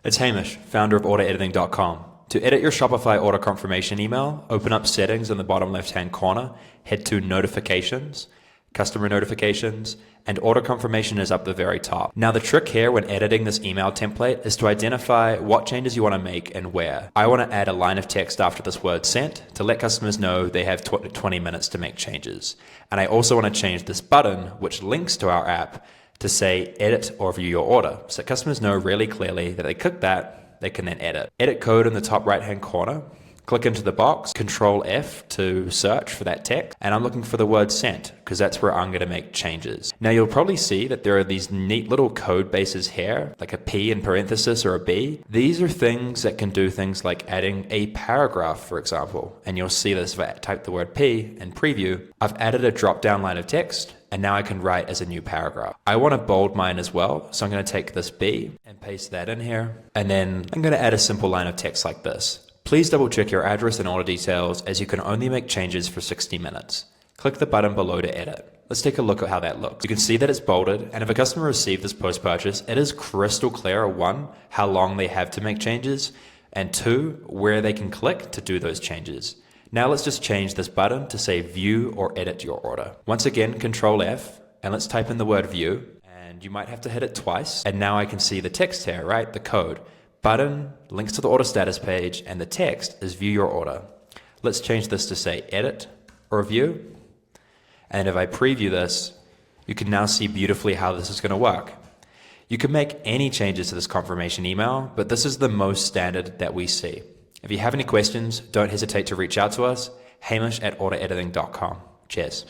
It's Hamish, founder of orderediting.com. To edit your Shopify order confirmation email, open up settings in the bottom left-hand corner, head to notifications, customer notifications, and order confirmation is up the very top. Now the trick here when editing this email template is to identify what changes you want to make and where. I want to add a line of text after this word sent to let customers know they have 20 minutes to make changes. And I also want to change this button, which links to our app, to say edit or view your order. So customers know really clearly that they click that, they can then edit. Edit code in the top right hand corner, click into the box, Control F to search for that text, and I'm looking for the word sent because that's where I'm going to make changes. Now you'll probably see that there are these neat little code bases here, like a P in parenthesis or a B. These are things that can do things like adding a paragraph, for example, and you'll see this if I type the word P and preview. I've added a drop down line of text, and now I can write as a new paragraph. I want to bold mine as well, so I'm going to take this B and paste that in here, and then I'm going to add a simple line of text like this. Please double check your address and order details as you can only make changes for 60 minutes. Click the button below to edit. Let's take a look at how that looks. You can see that it's bolded, and if a customer received this post-purchase, it is crystal clear, one, how long they have to make changes, and two, where they can click to do those changes. Now let's just change this button to say view or edit your order. Once again, Control F, and let's type in the word view, and you might have to hit it twice, and now I can see the text here, right? The code. Button links to the order status page, and the text is view your order. Let's change this to say edit or view. And if I preview this, you can now see beautifully how this is going to work. You can make any changes to this confirmation email, but this is the most standard that we see. If you have any questions, don't hesitate to reach out to us, hamish@orderediting.com. Cheers.